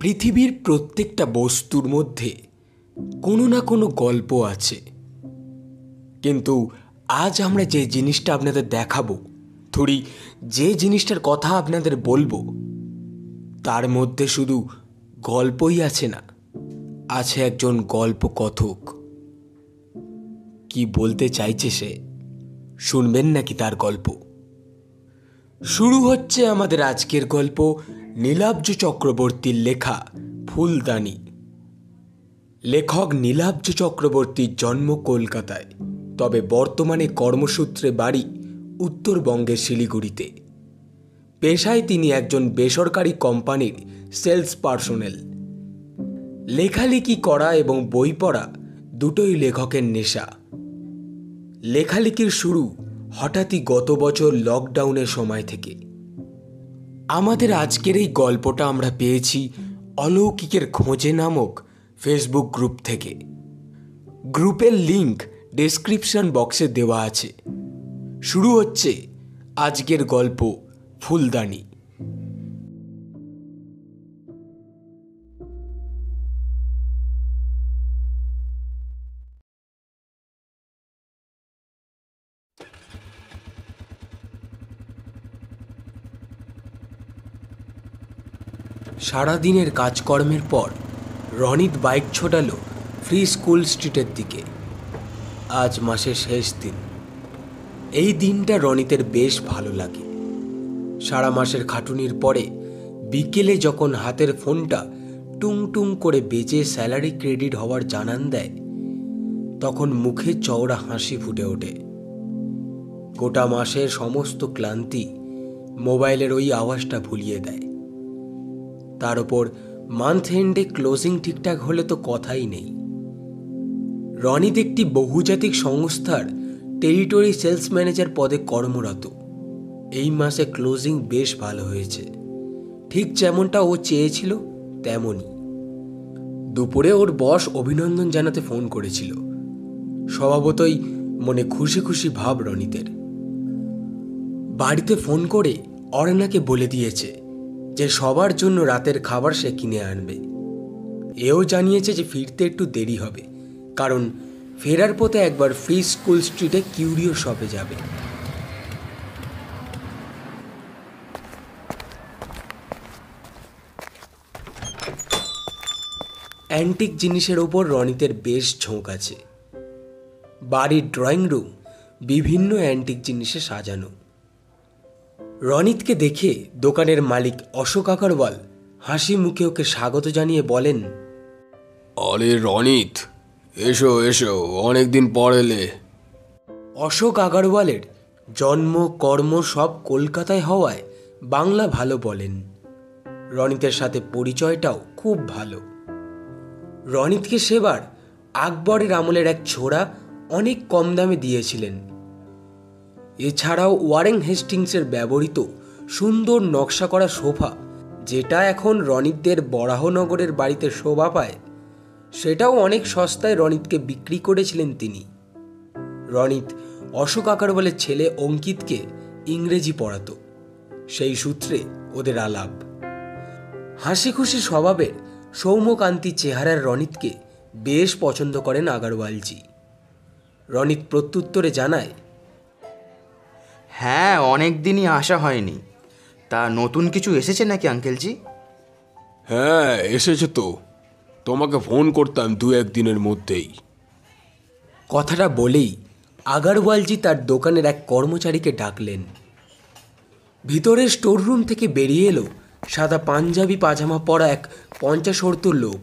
পৃথিবীর প্রত্যেকটা বস্তুর মধ্যে কোনো না কোনো গল্প আছে, কিন্তু আজ আমরা যে জিনিসটা আপনাদের দেখাবো, থোড়ি যে জিনিসটার কথা আপনাদের বলবো, তার মধ্যে শুধু গল্পই আছে না, আছে একজন গল্প কথক। কি বলতে চাইছে সে, শুনবেন নাকি তার গল্প? শুরু হচ্ছে আমাদের আজকের গল্প নীলাব্জ চক্রবর্তীর লেখা ফুলদানি। লেখক নীলাব্জ চক্রবর্তীর জন্ম কলকাতায়, তবে বর্তমানে কর্মসূত্রে বাড়ি উত্তরবঙ্গের শিলিগুড়িতে। পেশায় তিনি একজন বেসরকারি কোম্পানির সেলস পার্সোনেল। লেখালেখি করা এবং বই পড়া দুটোই লেখকের নেশা। লেখালেখির শুরু হঠাৎই গত বছর লকডাউনের সময় থেকে। আমাদের আজকের এই গল্পটা আমরা পেয়েছি অলৌকিকের খোঁজে নামক ফেসবুক গ্রুপ থেকে। গ্রুপের লিংক ডেসক্রিপশন বক্সে দেওয়া আছে। শুরু হচ্ছে আজকের গল্প ফুলদানি। সারাদিনের কাজকর্মের পর রনিত বাইক ছোটালো ফ্রি স্কুল স্ট্রিটের দিকে। আজ মাসের শেষ দিন। এই দিনটা রনিতের বেশ ভালো লাগে। সারা মাসের খাটুনির পরে বিকেলে যখন হাতের ফোনটা টুং টুং করে বেজে স্যালারি ক্রেডিট হওয়ার জানান দেয়, তখন মুখে চওড়া হাসি ফুটে ওঠে। গোটা মাসের সমস্ত ক্লান্তি মোবাইলের ওই আওয়াজটা ভুলিয়ে দেয়। তার ওপর মান্থ এন্ডে ক্লোজিং ঠিকঠাক হলে তো কথাই নেই। রনিত একটি বহুজাতিক সংস্থার টেরিটরি সেলস ম্যানেজার পদে কর্মরত। এই মাসে ক্লোজিং বেশ ভালো হয়েছে, ঠিক যেমনটা ও চেয়েছিল তেমনই। দুপুরে ওর বস অভিনন্দন জানাতে ফোন করেছিল। স্বভাবতই মনে খুশি খুশি ভাব রনিতের। বাড়িতে ফোন করে অরণ্যাকে বলে দিয়েছে যে সবার জন্য রাতের খাবার সে কিনে আনবে। এও জানিয়েছে যে ফিরতে একটু দেরি হবে, কারণ ফেরার পথে একবার ফ্রি স্কুল স্ট্রিটে কিউরিও শপে যাবে। অ্যান্টিক জিনিসের ওপর রনিতের বেশ ঝোঁক আছে। বাড়ির ড্রয়িং রুম বিভিন্ন অ্যান্টিক জিনিসে সাজানো। রনিতকে দেখে দোকানের মালিক অশোক আগরওয়াল হাসি মুখে ওকে স্বাগত জানিয়ে বলেন, আরে রনিত, এসো এসো, অনেকদিন পর এলে। অশোক আগরওয়ালের জন্ম কর্ম সব কলকাতায় হওয়ায় বাংলা ভালো বলেন। রনিতের সাথে পরিচয়টাও খুব ভালো। রনিতকে সেবার আকবরের আমলের এক ছোড়া অনেক কম দামে দিয়েছিলেন। এছাড়াও ওয়ারেন হেস্টিংসের ব্যবহৃত সুন্দর নকশা করা সোফা, যেটা এখন রনিতদের বরাহনগরের বাড়িতে শোভা পায়, সেটাও অনেক সস্তায় রনিতকে বিক্রি করেছিলেন তিনি। রনিত অশোক আগরওয়ালের ছেলে অঙ্কিতকে ইংরেজি পড়াতো, সেই সূত্রে ওদের আলাপ। হাসি খুশি স্বভাবের সৌম্যকান্তি চেহারার রনিতকে বেশ পছন্দ করেন আগরওয়ালজি। রনিত প্রত্যুত্তরে জানায়, হ্যাঁ, অনেক দিনই আসা হয়নি। তা নতুন কিছু এসেছে নাকি আঙ্কেলজি? হ্যাঁ এসেছে তো, তোমাকে ফোন করতাম দু একদিনের মধ্যেই। কথাটা বলেই আগরওয়ালজি তার দোকানের এক কর্মচারীকে ডাকলেন। ভিতরের স্টোররুম থেকে বেরিয়ে এলো সাদা পাঞ্জাবি পাজামা পরা এক 50-70 লোক।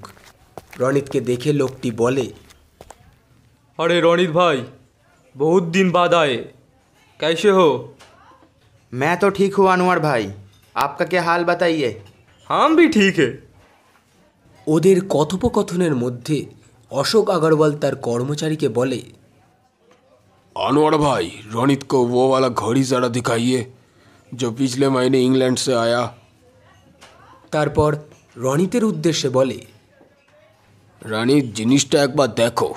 রনিতকে দেখে লোকটি বলে, अरे रोनित भाई, बहुत दिन बाद आए, कैसे हो? मैं तो ठीक हूँ अनवर भाई, आपका क्या हाल बताइए? हम भी ठीक है। ওদের কথোপকথনের মধ্যে অশোক আগরওয়াল তার কর্মচারীকে বলে, अनवर भाई, रोनित को वो वाला घड़ी जरा दिखाइए जो पिछले महीने इंग्लैंड से आया। তারপর রনিতের উদ্দেশ্যে বলে, রানিত, জিনিসটা একবার দেখো।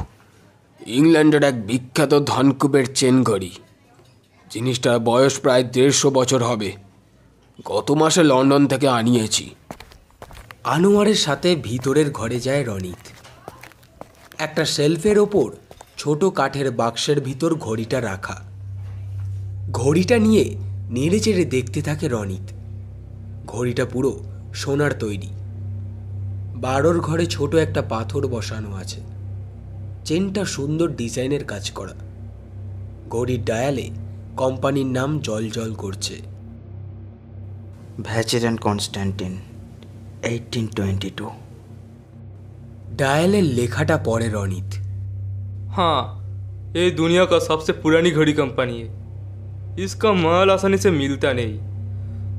ইংল্যান্ডের এক বিখ্যাত ধনকুবের চেন ঘড়ি। জিনিসটার বয়স প্রায় 150 বছর হবে। গত মাসে লন্ডন থেকে আনিয়েছি। আনোয়ারের সাথে ভিতরের ঘরে যায় রনিত। একটা শেলফের ওপর ছোট কাঠের বাক্সের ভিতর ঘড়িটা রাখা। ঘড়িটা নিয়ে নেড়ে চেড়ে দেখতে থাকে রনিত। ঘড়িটা পুরো সোনার তৈরি। বারোর ঘরে ছোট একটা পাথর বসানো আছে। চেনটা সুন্দর ডিজাইনের কাজ করা। ঘড়ির ডায়ালে কোম্পানির নাম জল করছে। भैचर एंड कॉन्स्टेंटिन 1822। ডায়ালের লেখাটা পড়ে রনিত। हाँ, ये दुनिया का सबसे पुरानी घड़ी कंपनी है। इसका माल आसानी से मिलता नहीं।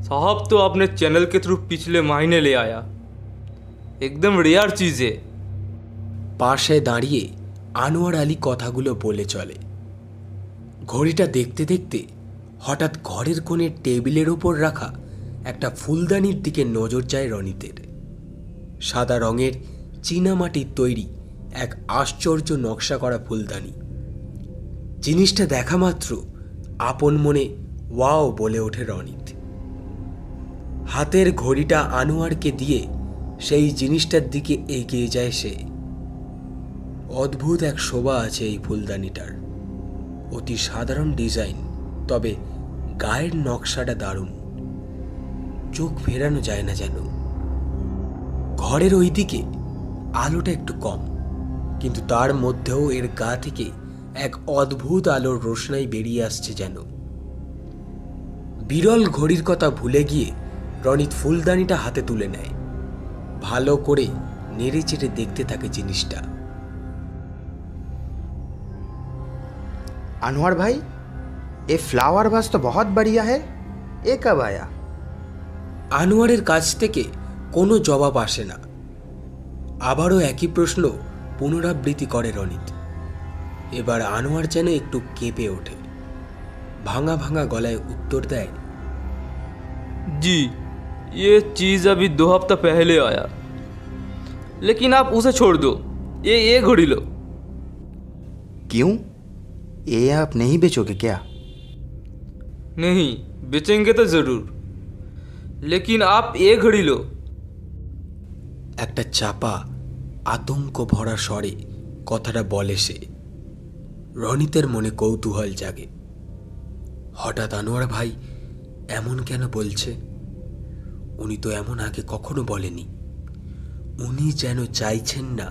साहब तो अपने चैनल के थ्रू पिछले महीने ले आया। एकदम रेयर चीज़ है। পাশে দাঁড়িয়ে আনোয়ার আলী কথাগুলো বলে চলে। ঘড়িটা দেখতে দেখতে হঠাৎ ঘরের কোণের টেবিলের ওপর রাখা একটা ফুলদানির দিকে নজর যায় রনিতের। সাদা রঙের চীনামাটির তৈরি এক আশ্চর্য নকশা করা ফুলদানি। জিনিসটা দেখা মাত্র আপন মনে ওয়াও বলে ওঠে রনিত। হাতের ঘড়িটা আনোয়ারকে দিয়ে সেই জিনিসটার দিকে এগিয়ে যায় সে। অদ্ভুত এক শোভা আছে এই ফুলদানিটার। অতি সাধারণ ডিজাইন, তবে গায়ের নকশাটা দারুণ। চোখ ফেরানো যায় না যেন। ঘরের ওই দিকে আলোটা একটু কম, কিন্তু তার মধ্যেও এর গা থেকে এক অদ্ভুত আলোর রোশনাই বেরিয়ে আসছে যেন। বিরল ঘড়ির কথা ভুলে গিয়ে রনিত ফুলদানিটা হাতে তুলে নেয়। ভালো করে নেড়ে চেড়ে দেখতে থাকে জিনিসটা। अनवर भाई, ये फ्लावर वास तो बहुत बढ़िया है। ये कब आया? আনোয়ারের কাছ থেকে কোনো জবাব আসে না। আবারও একই প্রশ্ন পুনরাবৃত্তি করে রনিত। এবার আনোয়ার যেন একটু কেঁপে ওঠে। ভাঙা ভাঙা গলায় উত্তর দেয়, जी, ये चीज़ अभी 2 हफ्ता पहले आया। लेकिन आप उसे छोड़ दो। ये घड़ी लो। क्यों? ये आप नहीं बेचोगे क्या? नहीं, बेचेंगे तो ज़रूर। लेकिन आप ये घड़ी लो। একটা চাপা আতঙ্ক ভরা স্বরে কথাটা বলে সে। রনিতের মনে কৌতূহল জাগে। হঠাৎ আনোয়ার ভাই এমন কেন বলছে? উনি তো এমন আগে কখনো বলেনি। উনি যেন চাইছেন না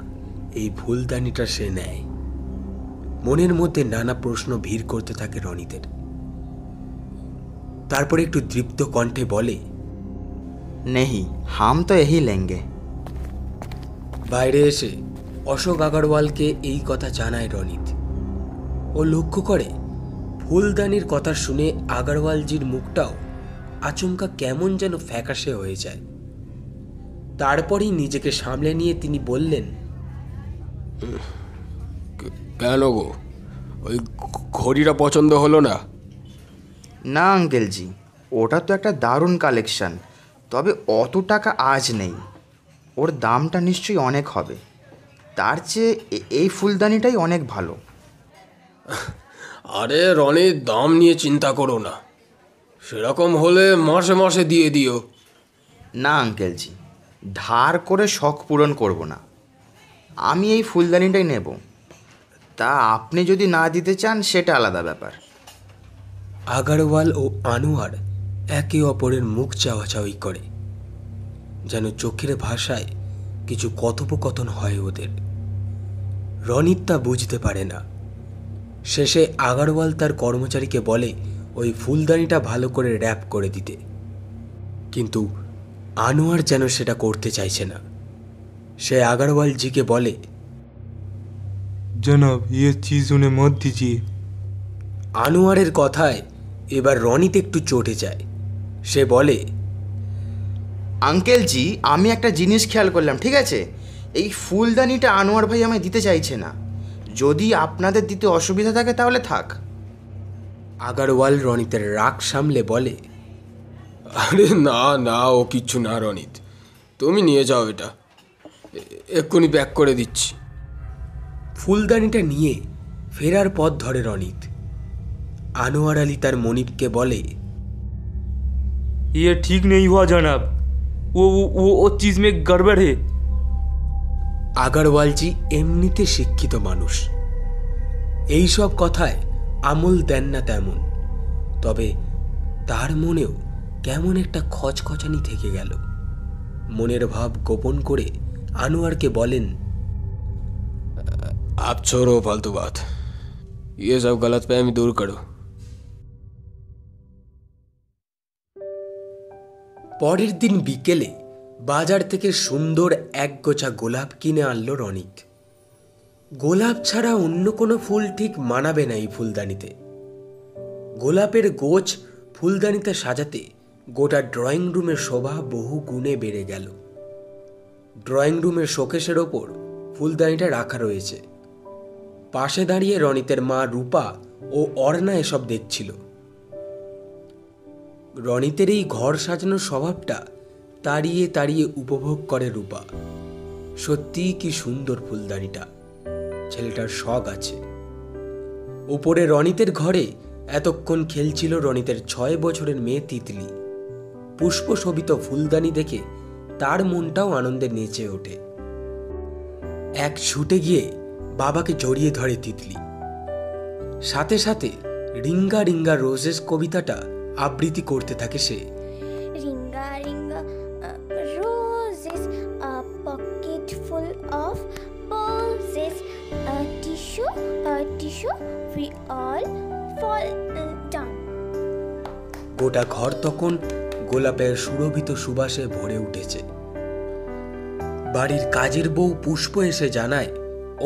এই ফুলদানিটা সে নেয়। মনের মধ্যে নানা প্রশ্ন ভিড় করতে থাকে রনিতের। তারপরে একটু দৃপ্ত কণ্ঠে বলে, नहीं, हम तो यही लेंगे। বাইরে এসে অশোক আগরওয়ালকে এই কথা জানায় রনিত। ও লক্ষ্য করে ফুলদানির কথা শুনে আগরওয়ালজির মুখটাও আচমকা কেমন যেন ফ্যাকাশে হয়ে যায়। তারপরেই নিজেকে সামলে নিয়ে তিনি বললেন, কেন গো, ওই ঘড়িটা পছন্দ হলো না? না আঙ্কেল জি, ওটা তো একটা দারুণ কালেকশন, তবে অত টাকা আজ নেই। ওর দামটা নিশ্চয়ই অনেক হবে। তার চেয়ে এই ফুলদানিটাই অনেক ভালো। আরে রনির দাম নিয়ে চিন্তা করো না, সেরকম হলে মাসে মাসে দিয়ে দিও। না আঙ্কেল জি, ধার করে শখ পূরণ করব না। আমি এই ফুলদানিটাই নেব। তা আপনি যদি না দিতে চান সেটা আলাদা ব্যাপার। আগরওয়াল ও আনোয়ার একে অপরের মুখ চাওয়াচাওয়ি করে, যেন চোখের ভাষায় কিছু কথোপকথন হয় ওদের। রনিত তা বুঝতে পারে না। শেষে আগরওয়াল তার কর্মচারীকে বলে ওই ফুলদানিটা ভালো করে র্যাপ করে দিতে, কিন্তু আনোয়ার যেন সেটা করতে চাইছে না। সে আগরওয়ালজিকে বলে, जनाब, ये चीज़ उन्हें मत दीजिए। আনোয়ারের কথায় এবার রনিত একটু চটে যায়। সে বলে, আঙ্কেল জি, আমি একটা জিনিস খেয়াল করলাম, ঠিক আছে? এই ফুলদানিটা আনোয়ার ভাই আমায় দিতে চাইছে না। যদি আপনাদের দিতে অসুবিধা থাকে তাহলে থাক। আগরওয়াল রনিতের রাগ সামলে বলে, আরে না না, ও কিচ্ছু না রনিত, তুমি নিয়ে যাও এটা, এক্ষুনি প্যাক করে দিচ্ছি। ফুলদানিটা নিয়ে ফেরার পথ ধরে রনিত। আনোয়ার আলী তার মনিবকে বলে, ये ठीक नहीं हुआ जनाब। वो चीज़ में गड़बड़ है। আগারওয়ালজি এমনিতে শিক্ষিত মানুষ, এই সব কথায় আমল দেন না তেমন। তবে তার মনেও কেমন একটা খচখচানি থেকে গেল। মনের ভাব গোপন করে আনোয়ারকে বলেন, आप छोड़ो फालतू बात, ये सब गलतफहमी दूर करो। পরের দিন বিকেলে বাজার থেকে সুন্দর একগোছা গোলাপ কিনে আনলো রনিত। গোলাপ ছাড়া অন্য কোনো ফুল ঠিক মানাবে না এই ফুলদানিতে। গোলাপের গোছ ফুলদানিতে সাজাতে গোটা ড্রয়িং রুমের শোভা বহু গুণে বেড়ে গেল। ড্রয়িং রুমের শোকেসের ওপর ফুলদানিটা রাখা রয়েছে। পাশে দাঁড়িয়ে রনিতের মা রূপা ও অর্ণা এসব দেখছিল। রনিতের এই ঘর সাজানোর স্বভাবটা তাড়িয়ে তাড়িয়ে উপভোগ করে রূপা। সত্যিই কি সুন্দর ফুলদানিটা, ছেলেটার শখ আছে। উপরে রনিতের ঘরে এতক্ষণ খেলছিল রনিতের 6 বছরের মেয়ে তিতলি। পুষ্প শোভিত ফুলদানি দেখে তার মনটাও আনন্দে নেচে ওঠে। এক ছুটে গিয়ে বাবাকে জড়িয়ে ধরে তিতলি। সাথে সাথে রিঙ্গা রিঙ্গা রোজেস কবিতাটা আবৃত্তি করতে থাকে সে। Ringa ringa roses, a pocket full of posies, a tissue, we all fall down. গোটা ঘর তখন গোলাপের সুরভিত সুবাসে ভরে উঠেছে। বাড়ির কাজের বউ পুষ্প এসে জানায়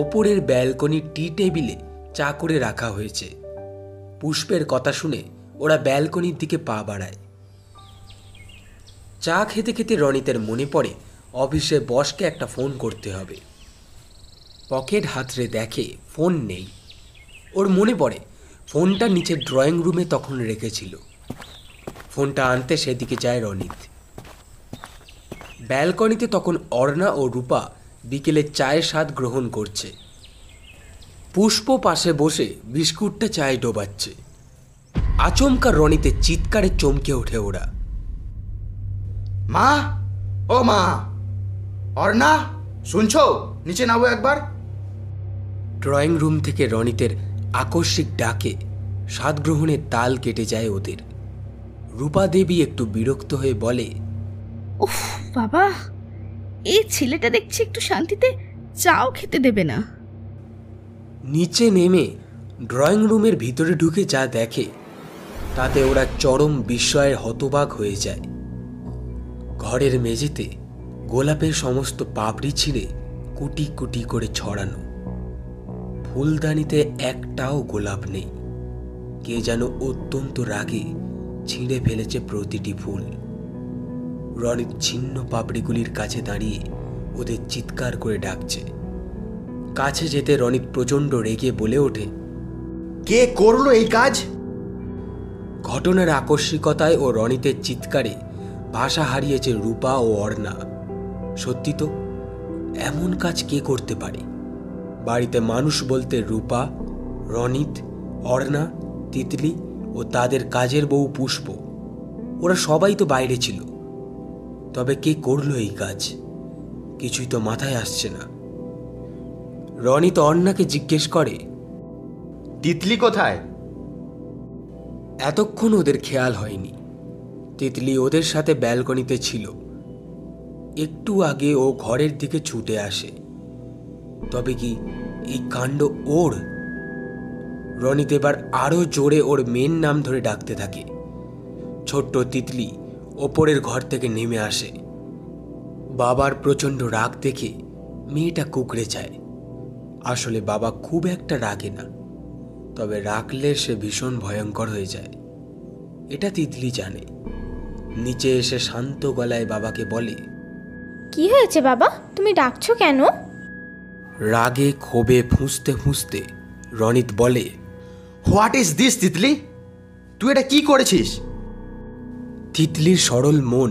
ওপরের ব্যালকনির টি টেবিলে চা করে রাখা হয়েছে। পুষ্পের কথা শুনে ওরা ব্যালকনির দিকে পা বাড়ায়। চা খেতে খেতে রনিতের মনে পড়ে অফিসে বসকে একটা ফোন করতে হবে। পকেট হাতড়ে দেখে ফোন নেই। ওর মনে পড়ে ফোনটা নিচে ড্রয়িং রুমে তখন রেখেছিল। ফোনটা আনতে সেদিকে যায় রনিত। ব্যালকনিতে তখন অর্ণা ও রূপা বিকেলে চায়ের স্বাদ গ্রহণ করছে। পুষ্প পাশে বসে বিস্কুটটা চায়ে ডোবাচ্ছে। আচমকা রনিতের চিৎকারে চমকে ওঠে ওরা। মা, ও মা, অর্ণা, শুনছো? নিচে নামো একবার। ড্রয়িং রুম থেকে রনিতের আকস্মিক ডাকে স্বাদ গ্রহণের তাল কেটে যায় ওদের। রূপা দেবী একটু বিরক্ত হয়ে বলে, উফ বাবা, এই ছেলেটা দেখছি একটু শান্তিতে চাও খেতে দেবে না। নিচে নেমে ড্রয়িং রুমের ভিতরে ঢুকে যা দেখে তাতে ওরা চরম বিস্ময়ের হতবাক হয়ে যায়। ঘরের মেঝেতে গোলাপের সমস্ত পাপড়ি ছিঁড়ে কুটি কুটি করে ছড়ানো। ফুলদানিতে একটাও গোলাপ নেই। কে যেন অত্যন্ত রাগে ছিঁড়ে ফেলেছে প্রতিটি ফুল। রনিত ছিন্ন পাপড়িগুলির কাছে দাঁড়িয়ে ওদের চিৎকার করে ডাকছে। কাছে যেতে রনিত প্রচণ্ড রেগে বলে ওঠে, কে করলো এই কাজ? ঘটনার আকস্মিকতায় ও রনিতের চিৎকারে ভাষা হারিয়েছে রূপা ও অর্ণা। সত্যি তো, এমন কাজ কে করতে পারে? বাড়িতে মানুষ বলতে রূপা, রনিত, অর্ণা, তিতলি ও তাদের কাজের বউ পুষ্প, ওরা সবাই তো বাইরে ছিল। তবে কে করলো এই কাজ? কিছুই তো মাথায় আসছে না। রনিত অর্ণাকে জিজ্ঞেস করে, তিতলি কোথায়? এতক্ষণ ওদের খেয়াল হয়নি। তিতলি ওদের সাথে ব্যালকনিতে ছিল। একটু আগে ও ঘরের দিকে ছুটে আসে। তবে কি এই কাণ্ড ওর? রনিত এবার আরো জোরে ওর মেন নাম ধরে ডাকতে থাকে। ছোট্ট তিতলি ওপরের ঘর থেকে নেমে আসে। বাবার প্রচণ্ড রাগ দেখে মেয়েটা কুঁকড়ে যায়। আসলে বাবা খুব একটা রাগে না, তবে রাগলে সে ভীষণ ভয়ঙ্কর হয়ে যায়। এটা তিতলি জানে। নিচে এসে শান্ত গলায় বাবাকে বলে, কি হয়েছে বাবা, তুমি ডাকছো কেন? রাগে ক্ষোভে ফুঁসতে ফুঁসতে রনিত বলে, হোয়াট ইজ দিস তিতলি? তুই এটা কি করেছিস? তিতলির সরল মন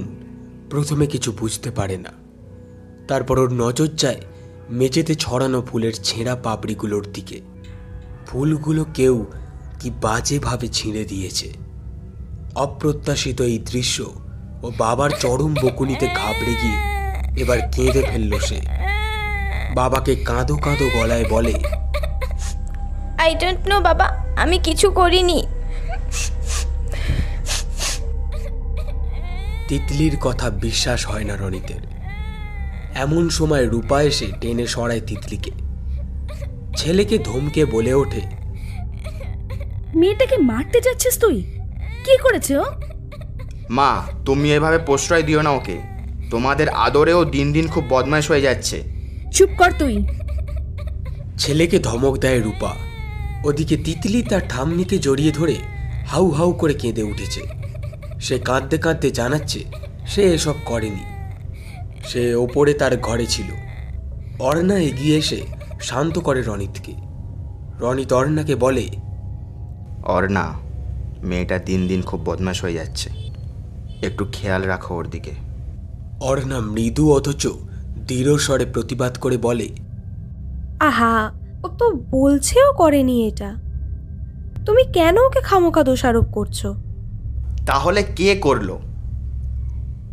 প্রথমে কিছু বুঝতে পারে না। তারপর ওর নজর যায় মেঝেতে ছড়ানো ফুলের ছেঁড়া পাপড়িগুলোর দিকে। ফুলগুলো কেউ কি বাজেভাবে ছিঁড়ে দিয়েছে। অপ্রত্যাশিত এই দৃশ্য ও বাবার চরম বকুনিতে ঘাবড়ে গিয়ে এবার কেঁদে ফেলল সে। বাবাকে কাঁদো কাঁদো গলায় বলে, আই ডোন্ট নো বাবা, আমি কিছু করিনি। তিতলির কথা বিশ্বাস হয় না রনিতের। এমন সময় রূপা এসে টেনে সরায় তিতলিকে। ছেলেকে ধমকে বলে ওঠে, মেয়েটাকে মারতে যাচ্ছিস তুই? কি করেছে ও? মা, তুমি এভাবে প্রশ্রয় দিও না ওকে। তোমাদের আদরেও দিন দিন খুব বদমাশ হয়ে যাচ্ছে। চুপ কর তুই। ছেলেকে ধমক দেয় রূপা। ওদিকে তিতলি তার ঠাম্মিকে জড়িয়ে ধরে হাউ হাউ করে কেঁদে উঠেছে। সে কাঁদতে কাঁদতে জানাচ্ছে সে এসব করেনি, সে ওপরে তার ঘরে ছিল। অর্ণা এগিয়ে এসে শান্ত করে রনিতকে। রনিত অর্ণাকে বলে, অর্ণা, মেয়েটা দিন দিন খুব বদমাশ হয়ে যাচ্ছে, একটু খেয়াল রাখো ওর দিকে। অর্ণা মৃদু অথচ দৃঢ় স্বরে প্রতিবাদ করে বলে, আহা, ও তো বলছেও করেনি এটা। তুমি কেন ওকে খামোখা দোষারোপ করছো? তাহলে কে করলো?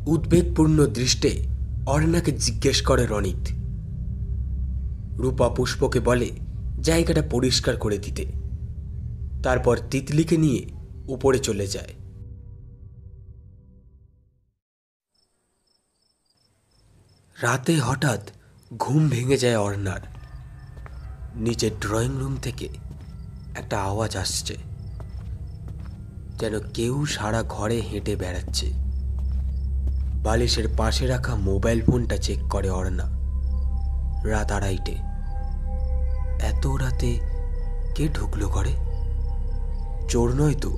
উদ্বেগপূর্ণ দৃষ্টে অর্ণাকে জিজ্ঞেস করে রনিত। রূপা পুষ্পকে বলে জায়গাটা পরিষ্কার করে দিতে। তারপর তিতলিকে নিয়ে উপরে চলে যায়। রাতে হঠাৎ ঘুম ভেঙে যায় অর্ণার। নিচের ড্রয়িং রুম থেকে একটা আওয়াজ আসছে, যেন কেউ সারা ঘরে হেঁটে বেড়াচ্ছে। বালিশের পাশে রাখা মোবাইল ফোনটা চেক করে অর্ণা। রাত 2:30। এত রাতে কে ঢুকলো ঘরে? চোর নয় তো?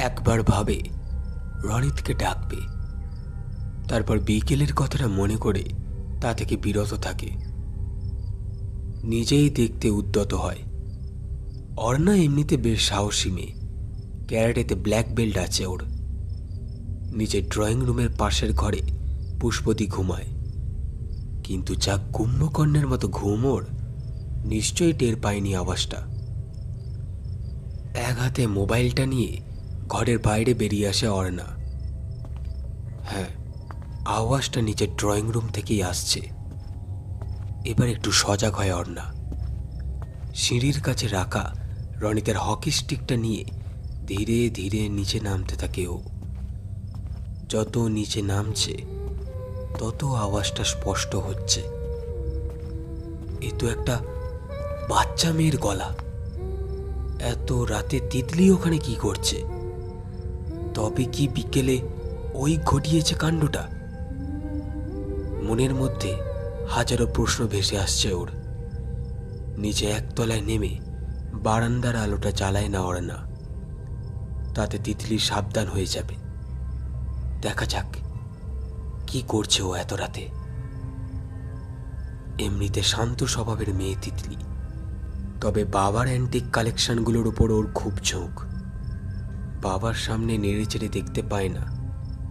একবার ভাবে রনিতকে ডাকবে, তারপর বিকেলের কথাটা মনে করে তা থেকে বিরত থাকে। নিজেই দেখতে উদ্যত হয়। অর্ণা এমনিতে বেশ সাহসী মেয়ে, ক্যারাটেতে ব্ল্যাক বেল্ট আছে ওর। নিজের ড্রয়িং রুমের পাশের ঘরে পুষ্পতি ঘুমায়, কিন্তু যা কুম্ভকর্ণের মতো ঘুম ওর, নিশ্চয়ই টের পায়নি আওয়াজটা। এক হাতে মোবাইলটা নিয়ে ঘরের বাইরে বেরিয়ে আসে অর্ণা। হ্যাঁ, আওয়াজটা নিচের ড্রয়িং রুম থেকেই আসছে। এবার একটু সজাগ হয় অর্ণা। সিঁড়ির কাছে রাখা রনিতের হকি স্টিকটা নিয়ে ধীরে ধীরে নিচে নামতে থাকে ও। যত নিচে নামছে তত আওয়াজটা স্পষ্ট হচ্ছে। এ তো একটা বাচ্চা মেয়ের গলা। এত রাতে তিতলি ওখানে কি করছে? তবে কি বিকেলে ওই ঘটিয়েছে কাণ্ডটা? মনের মধ্যে হাজারো প্রশ্ন ভেসে আসছে ওর। নিচে একতলায় নেমে বারান্দার আলোটা জ্বালায় না অর্ণা। তাতে তিতলি সাবধান হয়ে যাবে। দেখা যাক কি করছে ও এত রাতে। এমনিতে শান্ত স্বভাবের মেয়ে তিতলি, তবে বাবার অ্যান্টিক কালেকশনগুলোর উপর ওর খুব ঝোঁক। বাবার সামনে নেড়ে চেড়ে দেখতে পায় না,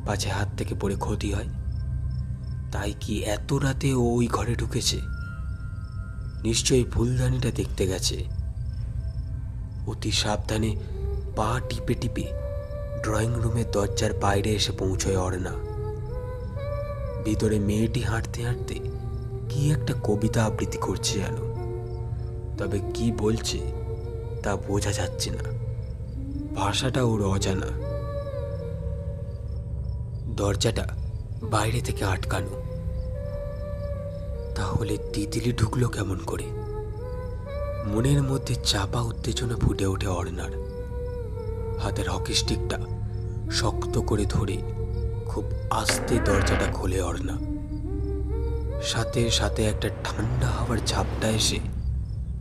পাছে হাত থেকে পড়ে ক্ষতি হয়। তাই কি এত রাতে ও ওই ঘরে ঢুকেছে? নিশ্চয়ই ফুলদানিটা দেখতে গেছে। অতি সাবধানে পা টিপে টিপে ড্রয়িং রুমের দরজার বাইরে এসে পৌঁছয় অর্ণা। ভিতরে মেয়েটি হাঁটতে হাঁটতে কি একটা কবিতা আবৃত্তি করছে যেন, তবে কি বলছে তা বোঝা যাচ্ছে না। ভাষাটা ওর অজানা। দরজাটা বাইরে থেকে আটকানো। তাহলে তিতলি ঢুকলো কেমন করে? মনের মধ্যে চাপা উত্তেজনা ফুটে ওঠে অর্ণার। হাতের হকি স্টিকটা শক্ত করে ধরে খুব আস্তে দরজাটা খোলে অর্ণা। সাথে সাথে একটা ঠান্ডা হাওয়ার ঝাপটা এসে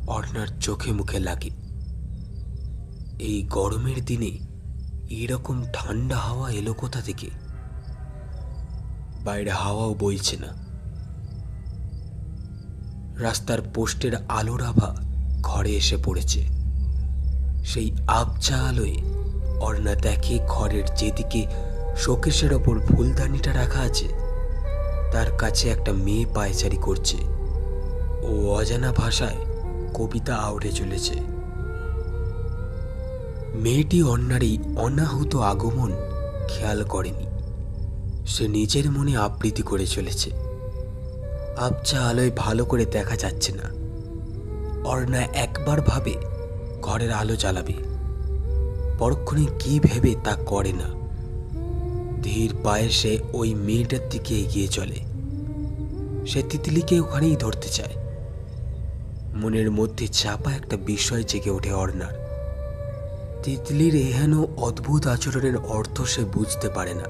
অর্ণার চোখে মুখে লাগে। এই গরমের দিনে এইরকম ঠান্ডা হাওয়া এলো কোথা থেকে? বাইরে হাওয়াও বইছে না। রাস্তার পোস্টের আলোর আভা ঘরে এসে পড়েছে। সেই আবছা আলোয় অর্ণা দেখে ঘরের যেদিকে শোকেশের ওপর ফুলদানিটা রাখা আছে তার কাছে একটা মেয়ে পায়চারি করছে। ও অজানা ভাষায় কবিতা আওড়ে চলেছে। মেয়েটি অর্ণার এই অনাহুত আগমন খেয়াল করেনি। সে নিজের মনে আবৃত্তি করে চলেছে। আবছা আলোয় ভালো করে দেখা যাচ্ছে না। অর্ণা একবার ভাবে ঘরের আলো জ্বালাবে, পরক্ষণে কি ভেবে তা করে না। ধীর পায়ে সে ওই মেয়েটার দিকে এগিয়ে চলে। সে তিতলিকে ওখানেই ধরতে চায়। মনের মধ্যে চাপা একটা বিষয় জেগে ওঠে অর্ণার। তিতলির এহেন অদ্ভুত আচরণের অর্থ সে বুঝতে পারে না।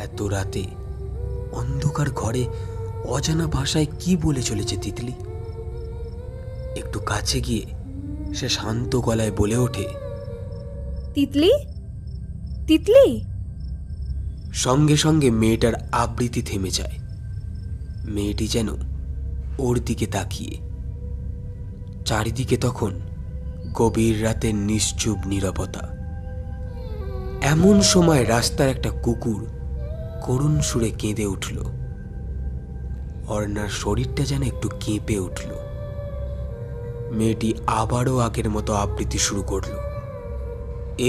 এত রাতে অন্ধকার ঘরে অজানা ভাষায় কি বলে চলেছে তিতলি। একটু কাছে গিয়ে সে শান্ত গলায় বলে ওঠে, তিতলি, তিতলি। সঙ্গে সঙ্গে মেয়েটার আবৃত্তি থেমে যায়। মেয়েটি যেন ওর দিকে তাকিয়ে। চারিদিকে তখন গভীর রাতের নিশ্চুপ নীরবতা। এমন সময় রাস্তার একটা কুকুর করুণ সুরে কেঁদে উঠল। অর্ণার শরীরটা যেন একটু কেঁপে উঠল। মেয়েটি আবারও আগের মতো আবৃত্তি শুরু করল।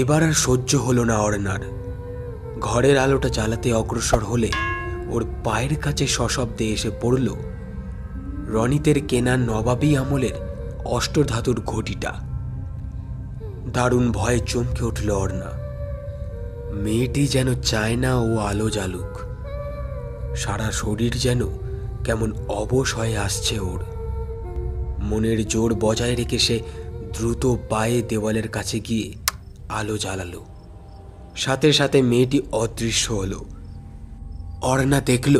এবার আর সহ্য হলো না অর্ণার। ঘরের আলোটা জ্বালাতে অগ্রসর হলে ওর পায়ের কাছে সশব্দে এসে পড়ল রনিতের কেনা নবাবী আমলের অষ্টধাতুর ঘটিটা। দারুণ ভয়ে চমকে উঠল অর্ণা। মেয়েটি যেন চায় না ও আলো জ্বালুক। সারা শরীর যেন কেমন অবশ হয়ে আসছে ওর। মনের জোর বজায় রেখে সে দ্রুত পায়ে দেওয়ালের কাছে গিয়ে আলো জ্বালালো। সাথে সাথে মেয়েটি অদৃশ্য হলো। অর্ণা দেখল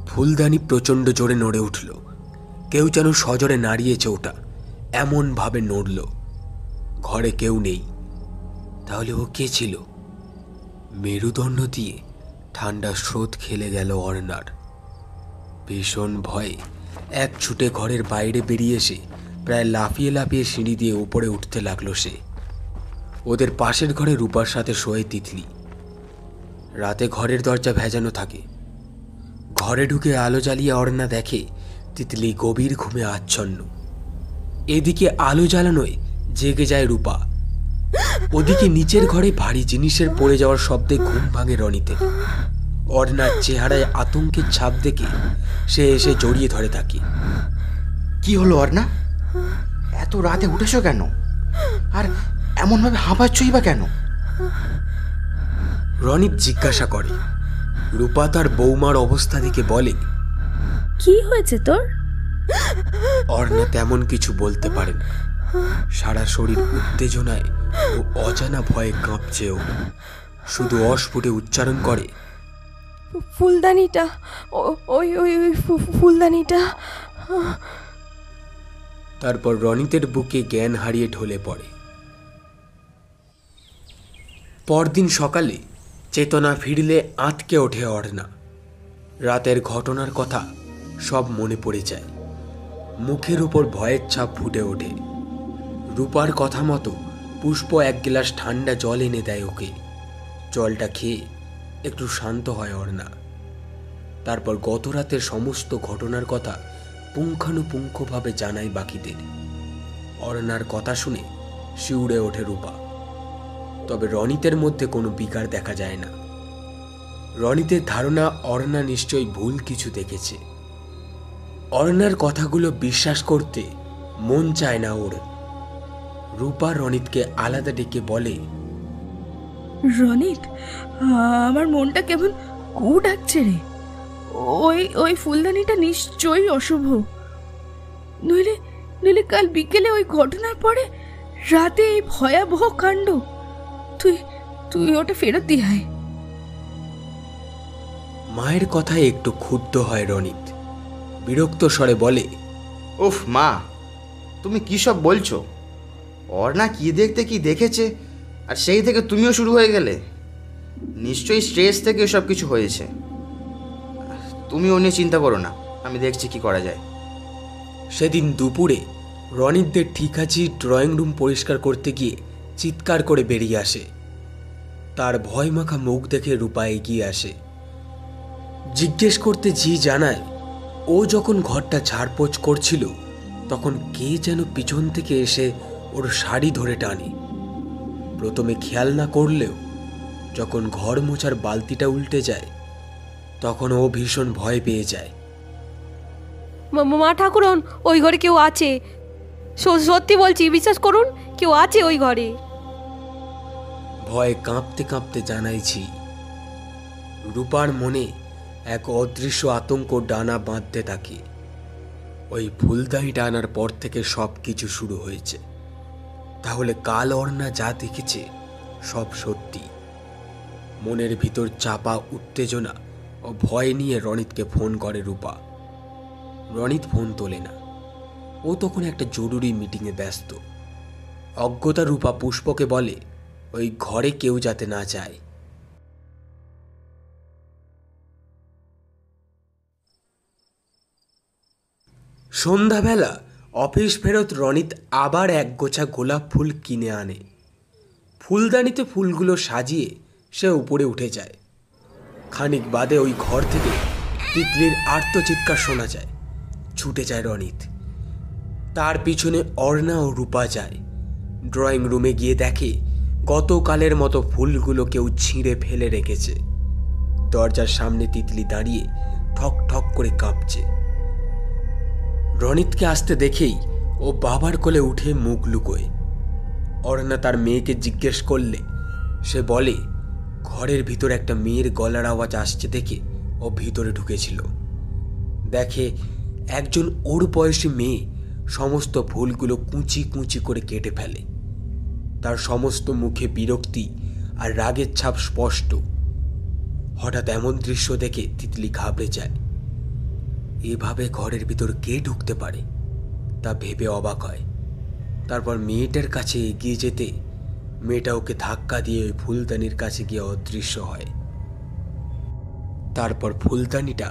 ফুলদানি প্রচণ্ড জোরে নড়ে উঠল। কেউ যেন সজোরে নাড়িয়েছে ওটা, এমনভাবে নড়ল। ঘরে কেউ নেই। তাহলে ও কে ছিল? মেরুদণ্ড দিয়ে ঠান্ডা স্রোত খেলে গেল অর্ণার। ভীষণ ভয়ে এক ছুটে ঘরের বাইরে বেরিয়ে এসে প্রায় লাফিয়ে লাফিয়ে সিঁড়ি দিয়ে উপরে উঠতে লাগলো সে। ওদের পাশের ঘরে রূপার সাথে শোয়ে তিতলি। রাতে ঘরের দরজা ভেজানো থাকে। ঘরে ঢুকে আলো জ্বালিয়ে অর্ণা দেখে তিতলি গভীর ঘুমে আচ্ছন্ন। এদিকে আলো জ্বালানোয় জেগে যায় রূপা। ওদিকে নিচের ঘরে ভারী জিনিসের পড়ে যাওয়ার শব্দে ঘুম ভাঙে রনিতে। অর্ণার চেহারায় আতঙ্কের ছাপ দেখে সে এসে জড়িয়ে ধরে তাকে। কি হলো অর্ণা? এত রাতে উঠেছো কেন? আর এমনভাবে হাঁপাচ্ছই বা কেন? রনিত জিজ্ঞাসা করে। রূপা তার বৌমার অবস্থা দেখে বলে, কি হয়েছে তোর? অর্ণা তেমন কিছু বলতে পারে না। সারা শরীর উত্তেজনায় ও অজানা ভয়ে কাঁপছে ও। শুধু অস্ফুটে উচ্চারণ করে, ফুলদানিটা, ওই ওই ওই ফুলদানিটা। তারপর রনিতের বুকে জ্ঞান হারিয়ে ঢলে পড়ে। পরদিন সকালে চেতনা ফিরলে আঁতকে ওঠে অর্ণা। রাতের ঘটনার কথা সব মনে পড়ে যায়। মুখের উপর ভয়ের ছাপ ফুটে ওঠে। রূপার কথা মতো পুষ্প এক গ্লাস ঠান্ডা জল এনে দেয় ওকে। জলটা খেয়ে একটু শান্ত হয় অর্ণা। তারপর গত রাতের সমস্ত ঘটনার কথা পুঙ্খানুপুঙ্খভাবে জানায় বাকিদের। অর্ণার কথা শুনে শিউরে ওঠে রূপা। তবে রনিতের মধ্যে কোনো বিকার দেখা যায় না। রনিতের ধারণা অর্ণা নিশ্চয়ই ভুল কিছু দেখেছে। অর্ণার কথাগুলো বিশ্বাস করতে মন চায় না ওর। রূপা রনিতকে আলাদা ডেকে বলে, রনিত, আমার মনটা কেমন কু ডাকছে রে। ওই ওই ফুলদানিটা নিশ্চয়ই অশুভ। নইলে নইলে কাল বিকেলে ওই ঘটনার পরে রাতে এই ভয়াবহ কাণ্ড। তুই তুই ওটা ফেরত দিয়ে আয়। মায়ের কথায় একটু ক্ষুব্ধ হয় রনিত। বিরক্ত স্বরে বলে, উফ মা, তুমি কী সব বলছো? অর্ণা কি দেখতে কি দেখেছে, আর সেই থেকে তুমিও শুরু হয়ে গেলে। নিশ্চয়ই স্ট্রেস থেকে সব কিছু হয়েছে। তুমিও নিয়ে চিন্তা করো না, আমি দেখছি কি করা যায়। সেদিন দুপুরে রনিতদের ঠিকাছি ড্রয়িং রুম পরিষ্কার করতে গিয়ে চিৎকার করে বেরিয়ে আসে। তার ভয় মাখা মুখ দেখে রূপা এগিয়ে আসে। জিজ্ঞেস করতে জি জানায়, ও যখন ঘরটা ঝাড়পোছ করছিল তখন কে যেন পিছন থেকে এসে ওর শাড়ি ধরে টানে। প্রথমে খেয়াল না করলেও যখন ঘর মোছার বালতিটা উল্টে যায় তখন ও ভীষণ ভয় পেয়ে যায়। মা ঠাকুরন, ওই ঘরে কেউ আছে। সত্যি বলছি, বিশ্বাস করুন, কেউ আছে ওই ঘরে। ভয়ে কাঁপতে কাঁপতে জানাইছি। রূপার মনে এক অদৃশ্য আতঙ্ক ডানা বাঁধতে থাকে। ওই ফুলদানিটা আনার পর থেকে সব কিছু শুরু হয়েছে। তাহলে কাল অর্ণা যা দেখেছে সব সত্যি। মনের ভিতর চাপা উত্তেজনা ও ভয় নিয়ে রনিতকে ফোন করে রূপা। রনিত ফোন তোলে না, ও তখন একটা জরুরি মিটিংয়ে ব্যস্ত। অজ্ঞতা রূপা পুষ্পকে বলে ওই ঘরে কেউ যাতে না যায়। সন্ধ্যাবেলা অফিস ফেরত রনিত আবার এক গোছা গোলাপ ফুল কিনে আনে। ফুলদানিতে ফুলগুলো সাজিয়ে সে উপরে উঠে যায়। খানিক বাদে ওই ঘর থেকে তিতলির আর্তচিৎকার শোনা যায়। ছুটে যায় রনিত। তার পিছনে অর্ণা ও রূপা যায়। ড্রয়িং রুমে গিয়ে দেখে গতকালের মতো ফুলগুলো কেউ ছিঁড়ে ফেলে রেখেছে। দরজার সামনে তিতলি দাঁড়িয়ে ঠক ঠক করে কাঁপছে। রনিতকে আসতে দেখেই ও বাবার কোলে উঠে মুখ লুকোয়। অর্ণা তার মেয়েকে জিজ্ঞেস করলে সে বলে ঘরের ভিতর একটা মেয়ের গলার আওয়াজ আসছে দেখে ও ভিতরে ঢুকেছিল। দেখে একজন ওর বয়সী মেয়ে সমস্ত ফুলগুলো কুচি কুচি করে কেটে ফেলে। তার সমস্ত মুখে বিরক্তি আর রাগের ছাপ স্পষ্ট। হঠাৎ এমন দৃশ্য দেখে তিতলি ঘাবড়ে যায়। এভাবে ঘরের ভিতর কে ঢুকতে পারে তা ভেবে অবাক হয়। তারপর মেয়েটার কাছে এগিয়ে যেতে মেয়েটা ওকে ধাক্কা দিয়ে ওই ফুলদানির কাছে গিয়ে অদৃশ্য হয়। তারপর ফুলদানিটা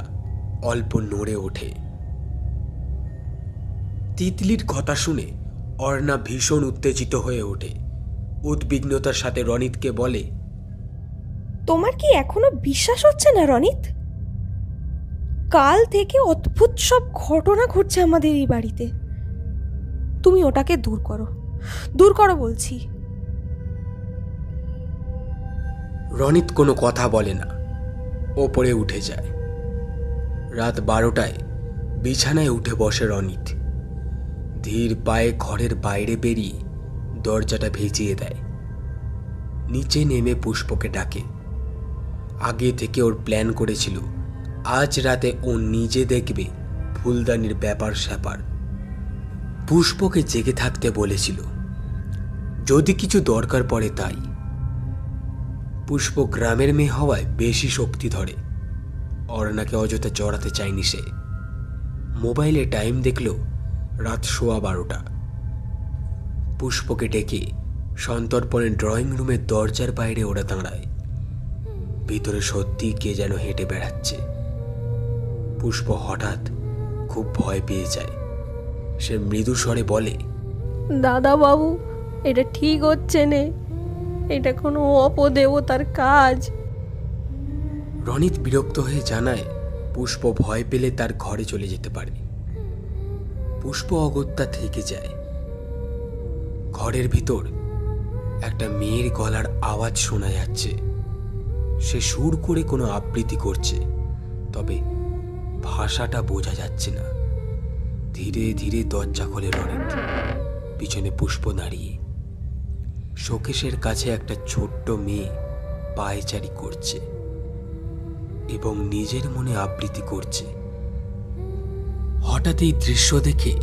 অল্প নড়ে ওঠে। তিতলির কথা শুনে অর্ণা ভীষণ উত্তেজিত হয়ে ওঠে। উদ্বিগ্নতার সাথে রনিতকে বলে, তোমার কি এখনো বিশ্বাস হচ্ছে না রনিত? কাল থেকে অদ্ভুত সব ঘটনা ঘটছে আমাদের এই বাড়িতে। তুমি ওটাকে দূর করো বলছি। রনিত কোনো কথা বলে না, ওপরে উঠে যায়। রাত 12টায় বিছানায় উঠে বসে রনিত। ধীর পায়ে ঘরের বাইরে বেরিয়ে দরজাটা ভেজিয়ে দেয়। নিচে নেমে পুষ্পকে ডাকে। আগে থেকে ওর প্ল্যান করেছিল আজ রাতে ও নিজে দেখবে ফুলদানির ব্যাপার স্যাপার। পুষ্পকে জেগে থাকতে বলেছিল, যদি কিছু দরকার পড়ে তাই। পুষ্প গ্রামের মেয়ে হওয়ায় বেশি শক্তি ধরে। অর্ণাকে অযথা জড়াতে চায়নি সে। মোবাইলে টাইম দেখল রাত 12:15। পুষ্পকে ডেকে সন্তর্পণে ড্রয়িং রুমের দরজার বাইরে ওরা দাঁড়ায়। ভিতরে সত্যি কে যেন হেঁটে বেড়াচ্ছে। পুষ্প হঠাৎ খুব ভয় পেয়ে যায়। সে মৃদু স্বরে বলে, দাদা বাবু, এটা ঠিক হচ্ছে না, এটা কোনো অপদেবতার কাজ। রনিত বিরক্ত হয়ে জানায় পুষ্প ভয় পেলে তার ঘরে চলে যেতে পারে। পুষ্প অগত্যা থেকে যায়। ঘরের ভিতর একটা মেয়ের গলার আওয়াজ শোনা যাচ্ছে। সে সুর করে কোনো আবৃত্তি করছে, তবে ভাষাটা বোঝা যাচ্ছে না। ধীরে ধীরে দরজা খোলে রনিত। পিছনে পুষ্প দাঁড়িয়ে। শোকেশের কাছে একটা ছোট্ট মেয়ে পায়চারি করছে এবং নিজের মনে আবৃত্তি করছে। হঠাৎ এই দৃশ্য দেখে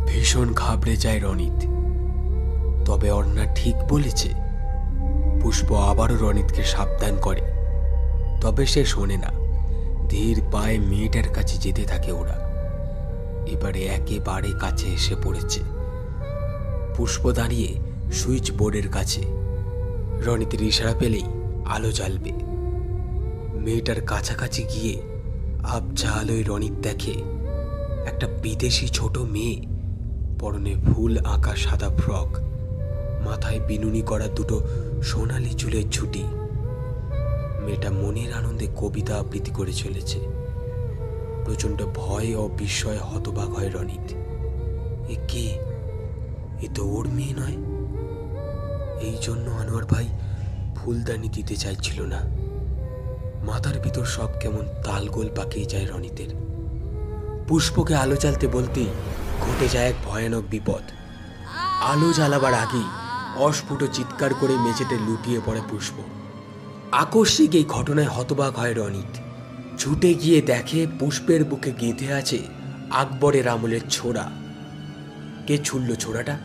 ভীষণ ঘাবড়ে যায় রনিত। তবে অর্ণা ঠিক বলেছে। পুষ্প আবারও রনিতকে সাবধান করে, তবে সে শোনে না। ধীর পায়ে মেয়েটার কাছে যেতে থাকে ওরা। এবারে একেবারে কাছে এসে পড়েছে। পুষ্প দাঁড়িয়ে সুইচ বোর্ডের কাছে। রনিতের ইশারা পেলেই আলো জ্বালবে। মেয়েটার কাছাকাছি গিয়ে আবছা আলোয় রনিত দেখে একটা বিদেশি ছোট মেয়ে, পরনে ফুল আঁকা সাদা ফ্রক, মাথায় বিনুনি করা দুটো সোনালি চুলের ঝুঁটি। মেয়েটা মনের আনন্দে কবিতা আবৃত্তি করে চলেছে। প্রচণ্ড ভয় ও বিস্ময়ে হতবাক হয় রনিত। এ কে? এ তো ওর মেয়ে নয়। এই জন্য আনোয়ার ভাই ফুলদানি দিতে চাইছিল না। মাথার ভিতর সব কেমন তালগোল পাকিয়ে যায় রনিতের। পুষ্পকে আলো জ্বালতে বলতেই ঘটে যায় এক ভয়ানক বিপদ। আলো জ্বালাবার আগেই অস্ফুট চিৎকার করে মেঝেতে লুটিয়ে পড়ে পুষ্প। আকস্মিক এই ঘটনায় হতবাক হয় রনিত। ছুটে গিয়ে দেখে পুষ্পের বুকে গেঁথে আছে আকবরের আমলের ছোরা। কে ছুড়ল ছোরাটা?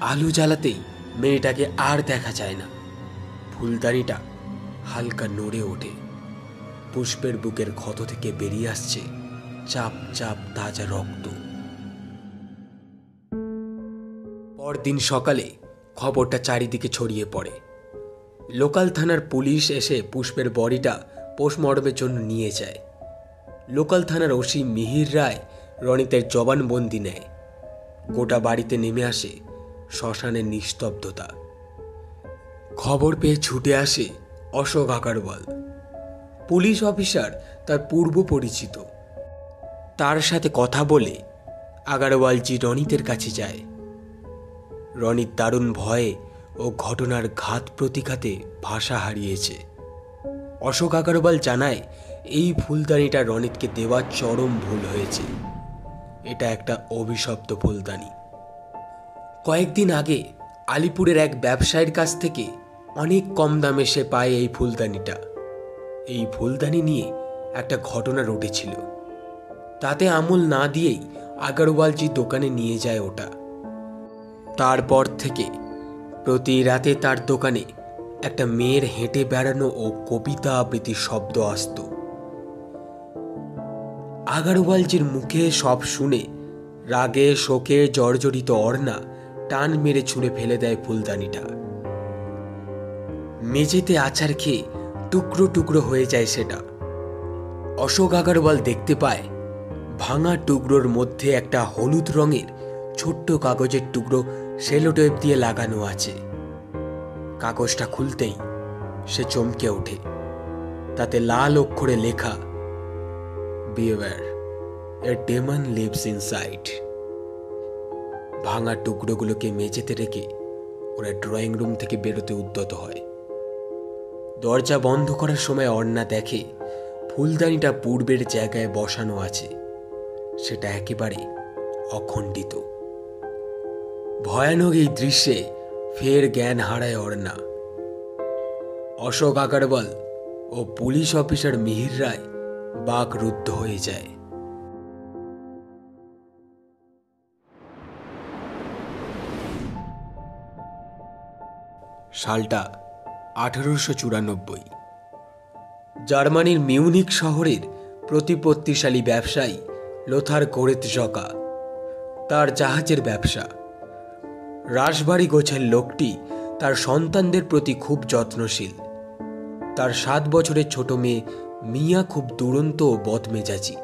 আলো জ্বালাতেই মেয়েটাকে আর দেখা যায় না। ফুলদানিটা হালকা নড়ে ওঠে। পুষ্পের বুকের ক্ষত থেকে বেরিয়ে আসছে চাপ চাপ তাজা রক্ত। পরদিন সকালে খবরটা চারিদিকে ছড়িয়ে পড়ে। লোকাল থানার পুলিশ এসে পুষ্পের বডিটা পোস্টমর্টমের জন্য নিয়ে যায়। লোকাল থানার ওসি মিহির রায় রনিতের জবানবন্দি নেয়। গোটা বাড়িতে নেমে আসে শ্মশানের নিস্তব্ধতা। খবর পেয়ে ছুটে আসে অশোক আগারওয়াল। পুলিশ অফিসার তার পূর্ব পরিচিত। তার সাথে কথা বলে আগারওয়ালজি রনিতের কাছে যায়। রনিত দারুণ ভয়ে ও ঘটনার ঘাত প্রতিঘাতে ভাষা হারিয়েছে। অশোক আগারওয়াল জানায় এই ফুলদানিটা রনিতকে দেওয়া চরম ভুল হয়েছে। এটা একটা অভিশপ্ত ফুলদানি। কয়েকদিন আগে আলিপুরের এক ব্যবসায়ীর কাছ থেকে অনেক কম দামে সে পায় এই ফুলদানিটা। এই ফুলদানি নিয়ে একটা ঘটনা ঘটেছিল। তাতে আমল না দিয়েই আগারওয়ালজি দোকানে নিয়ে যায় ওটা। তারপর থেকে প্রতি রাতে তার দোকানে একটা মেয়ের হেঁটে বেড়ানো ও কবিতা আবৃত্তির শব্দ আসত। আগারওয়ালজির মুখে সব শুনে রাগে শোকে জর্জরিত অর্ণা টান মেরে ছুঁড়ে ফেলে দেয় ফুলদানিটা। মেঝেতে আছাড় খেয়ে টুকরো টুকরো হয়ে যায় সেটা। অশোক আগারওয়াল দেখতে পায় ভাঙা টুকরোর মধ্যে একটা হলুদ রঙের ছোট্ট কাগজের টুকরো সেলোটেপ দিয়ে লাগানো আছে। কাগজটা খুলতেই সে চমকে ওঠে। তাতে লাল অক্ষরে লেখা, বিওয়্যার, এ ডেমন লিভস ইনসাইড। ভাঙা টুকরোগুলোকে মেঝেতে রেখে ওরা ড্রয়িং রুম থেকে বেরোতে উদ্যত হয়। দরজা বন্ধ করার সময় অর্ণা দেখে ফুলদানিটা পূর্বের জায়গায় বসানো আছে। সেটা একেবারে অখণ্ডিত। ভয়ানক এই দৃশ্যে ফের জ্ঞান হারায় অর্ণা। অশোক আগারওয়াল ও পুলিশ অফিসার মিহির রায় বাকরুদ্ধ হয়ে যায়। সালটা 1894। জার্মানির মিউনিক শহরের প্রতিপত্তিশালী ব্যবসায়ী লোথার গোরেৎজকা। তার জাহাজের ব্যবসা। রাশবাড়ি গোছের লোকটি তার সন্তানদের প্রতি খুব যত্নশীল। তার 7 বছরের ছোট মেয়ে মিয়া খুব দুরন্ত ও বদমেজাজি।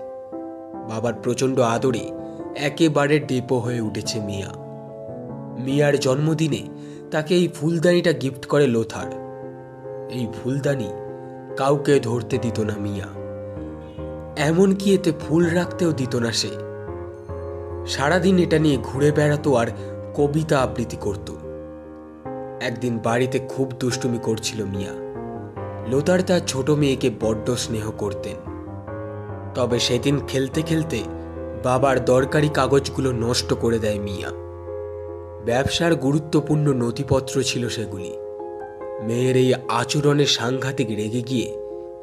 বাবার প্রচণ্ড আদরে একেবারে ডেপো হয়ে উঠেছে মিয়া। মিয়ার জন্মদিনে তাকে এই ফুলদানিটা গিফট করে লোথার। এই ফুলদানি কাউকে ধরতে দিত না মিয়া, এমনকি এতে ফুল রাখতেও দিত না সে। সারাদিন এটা নিয়ে ঘুরে বেড়াতো আর কবিতা আবৃত্তি করত। একদিন বাড়িতে খুব দুষ্টুমি করছিল মিয়া। লোথার তার ছোট মেয়েকে বড্ড স্নেহ করতেন। তবে সেদিন খেলতে খেলতে বাবার দরকারি কাগজগুলো নষ্ট করে দেয় মিয়া। ব্যবসার গুরুত্বপূর্ণ নথিপত্র ছিল সেগুলি। মেয়ের এই আচরণে সাংঘাতিক রেগে গিয়ে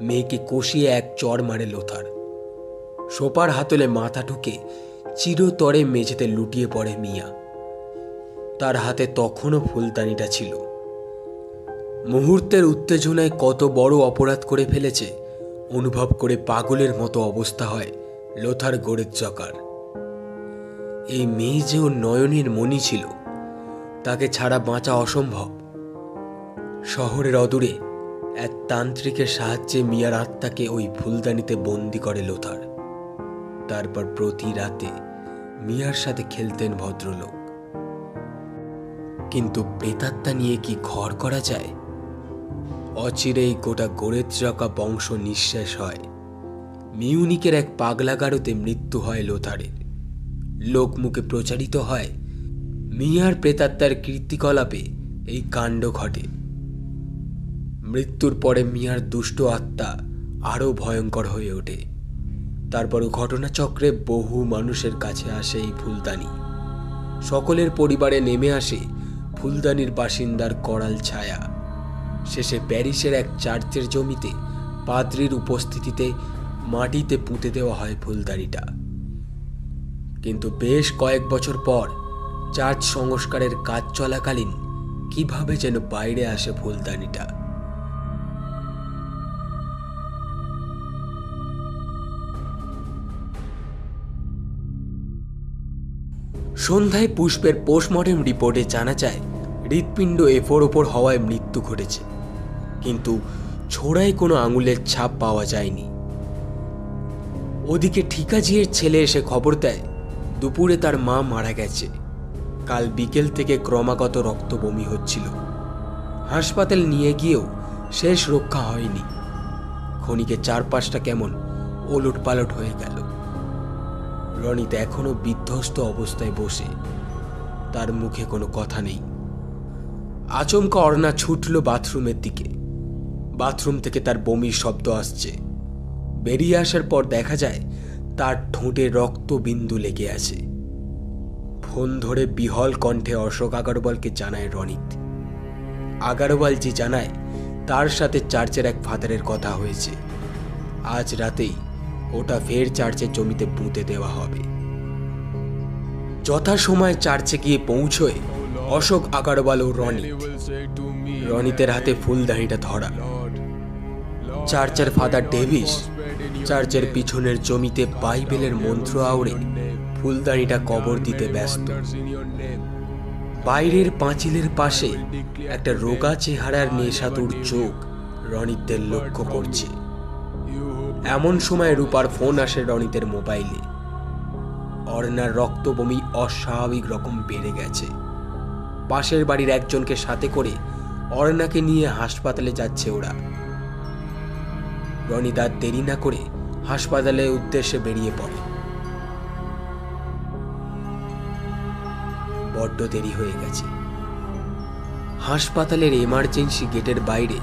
মেয়েকে কষিয়ে এক চড় মারে লোথার। সোপার হাতলে মাথা ঠুকে চিরতরে মেঝেতে লুটিয়ে পড়ে মিয়া। তার হাতে তখনও ফুলদানিটা ছিল। মুহূর্তের উত্তেজনায় কত বড় অপরাধ করে ফেলেছে অনুভব করে পাগলের মতো অবস্থা হয় লোথার গোরেৎজকার। এই মেয়ে যে ওর নয়নের মণি ছিল, তাকে ছাড়া বাঁচা অসম্ভব। শহরের অদূরে এক তান্ত্রিকের সাহায্যে মিয়ার আত্মাকে ওই ফুলদানিতে বন্দি করে লোথার। তারপর প্রতি রাতে মিয়ার সাথে খেলতেন ভদ্রলোক। কিন্তু প্রেতাত্মা নিয়ে কি ঘর করা যায়? অচিরেই গোটা গোরেৎজকা বংশ নিঃশেষ হয়। মিউনিকের এক পাগলাগারোতে মৃত্যু হয় লোথারের। লোকমুখে প্রচারিত হয় মিয়ার প্রেতাত্মার কীর্তিকলাপে এই কাণ্ড ঘটে। মৃত্যুর পরে মিয়ার দুষ্ট আত্মা আরও ভয়ঙ্কর হয়ে ওঠে। তারপর ঘটনাচক্রে বহু মানুষের কাছে আসে এই ফুলদানি। সকলের পরিবারে নেমে আসে ফুলদানির বাসিন্দার করাল ছায়া। শেষে প্যারিসের এক চার্চের জমিতে পাদ্রির উপস্থিতিতে মাটিতে পুঁতে দেওয়া হয় ফুলদানিটা। কিন্তু বেশ কয়েক বছর পর চার্চ সংস্কারের কাজ চলাকালীন কিভাবে যেন বাইরে আসে ফুলদানিটা। সন্ধ্যায় পুষ্পের পোস্টমর্টেম রিপোর্টে জানা যায় হৃৎপিণ্ড এফোর ওপর হওয়ায় মৃত্যু ঘটেছে, কিন্তু ছোড়ায় কোনো আঙুলের ছাপ পাওয়া যায়নি। ওদিকে ঠিকাজির ছেলে এসে খবর দেয় দুপুরে তার মা মারা গেছে। কাল বিকেল থেকে ক্রমাগত রক্ত বমি হচ্ছিল। হাসপাতাল নিয়ে গিয়েও শেষ রক্ষা হয়নি। ক্ষণিকে চারপাশটা কেমন ওলট পালট হয়ে গেল। রনিত এখনো বিধ্বস্ত অবস্থায় বসে, তার মুখে কোনো কথা নেই। আচমকা অর্ণা ছুটল বাথরুমের দিকে। বাথরুম থেকে তার বমির শব্দ আসছে। বেরিয়ে আসার পর দেখা যায় তার ঠোঁটে রক্তবিন্দু লেগে আছে। ফোন ধরে বিহল কণ্ঠে অশোক আগরওয়ালকে জানায় রনিত। আগরওয়ালজি জানায় তার সাথে চার্চের এক ফাদারের কথা হয়েছে। আজ রাতেই ওটা ফের চার্চের জমিতে পুঁতে দেওয়া হবে। যথাসময়ে চার্চে গিয়ে পৌঁছয় অশোক আগরওয়াল ও রনিতের হাতে ফুলদানিটা ধরা। চার্চের ফাদার ডেভিস চার্চের পিছনের জমিতে বাইবেলের মন্ত্র আওড়ে ফুলদানিটা কবর দিতে ব্যস্ত। বাইরের পাঁচিলের পাশে একটা রোগা চেহারার নেশাতুর চোখ রনিতদের লক্ষ্য করছে। এমন সময় রূপার ফোন আসে রনিতের মোবাইলে। অর্ণার রক্তবমি অস্বাভাবিক রকম বেড়ে গেছে। পাশের বাড়ির একজনকে সাথে করে অর্ণাকে নিয়ে হাসপাতালে যাচ্ছে ওরা। রনিত আর দেরি না করে হাসপাতালের উদ্দেশ্যে বেরিয়ে পড়ে। বড্ড দেরি হয়ে গেছে। হাসপাতালের এমার্জেন্সি গেটের বাইরে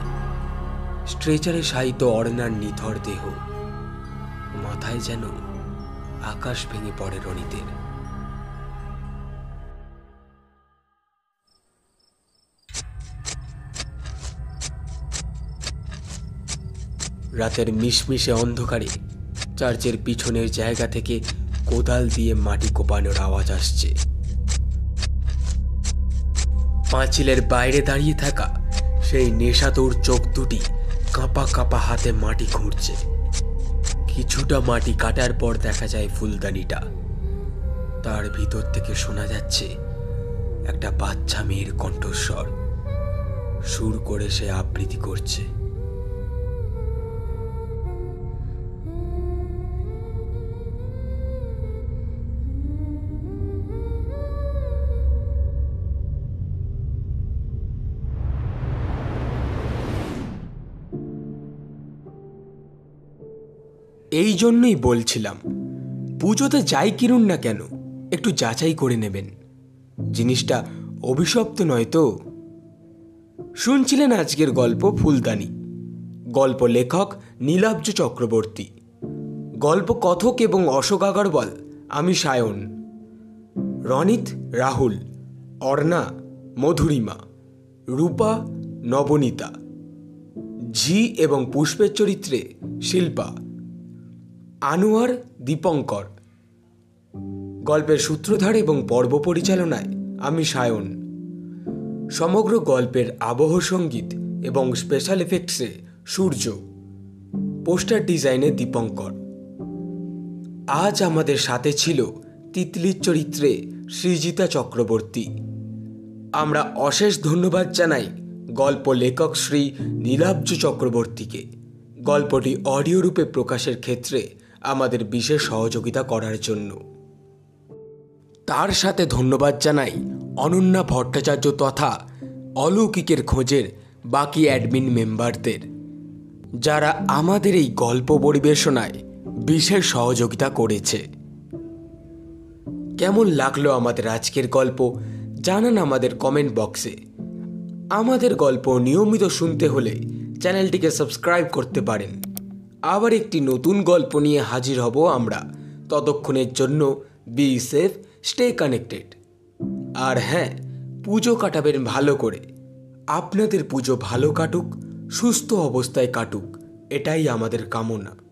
স্ট্রেচারে শায়িত অর্ণার নিথর দেহ। মাথায় যেন আকাশ ভেঙে পড়ে রনিতের। রাতের মিশমিশে অন্ধকারে চার্চের পিছনের জায়গা থেকে কোদাল দিয়ে মাটি কোপানোর আওয়াজ আসছে। পাঁচিলের বাইরে দাঁড়িয়ে থাকা সেই নেশাতুর চোখ দুটি কাঁপা কাঁপা হাতে মাটি খুঁড়ছে। কিছুটা মাটি কাটার পর দেখা যায় ফুলদানিটা। তার ভিতর থেকে শোনা যাচ্ছে একটা বাচ্চা মেয়ের কণ্ঠস্বর। সুর করে সে আবৃত্তি করছে। এই জন্যই বলছিলাম পুজোতে যাই কিনুন না কেন একটু যাচাই করে নেবেন। জিনিসটা অভিশপ্ত নয় তো। শুনছিলেন আজকের গল্প ফুলদানি। গল্প লেখক নীলাব্জ চক্রবর্তী, গল্প কথক এবং অশোক আগরওয়াল আমি সায়ন, রনিত রাহুল, অর্ণা মধুরিমা, রূপা নবনীতা, ঝি এবং পুষ্পের চরিত্রে শিল্পা, আনোয়ার দীপঙ্কর। গল্পের সূত্রধার এবং পর্ব পরিচালনায় আমি সায়ন। সমগ্র গল্পের আবহ সঙ্গীত এবং স্পেশাল এফেক্টসে সূর্য, পোস্টার ডিজাইনে দীপঙ্কর। আজ আমাদের সাথে ছিল তিতলির চরিত্রে সৃজিতা চক্রবর্তী। আমরা অশেষ ধন্যবাদ জানাই গল্প লেখক শ্রী নীলাব্জ চক্রবর্তীকে গল্পটি অডিও রূপে প্রকাশের ক্ষেত্রে আমাদের বিশেষ সহযোগিতা করার জন্য। তার সাথে ধন্যবাদ জানাই অনন্যা ভট্টাচার্য তথা অলৌকিকের খোঁজের বাকি অ্যাডমিন মেম্বারদের, যারা আমাদের এই গল্প পরিবেশনায় বিশেষ সহযোগিতা করেছে। কেমন লাগলো আমাদের আজকের গল্প জানান আমাদের কমেন্ট বক্সে। আমাদের গল্প নিয়মিত শুনতে হলে চ্যানেলটিকে সাবস্ক্রাইব করতে পারেন। আবার একটি নতুন গল্প নিয়ে হাজির হব আমরা। ততক্ষণের জন্য বি সেফ, স্টে কানেক্টেড। আর হ্যাঁ, পুজো কাটাবেন ভালো করে। আপনাদের পুজো ভালো কাটুক, সুস্থ অবস্থায় কাটুক, এটাই আমাদের কামনা।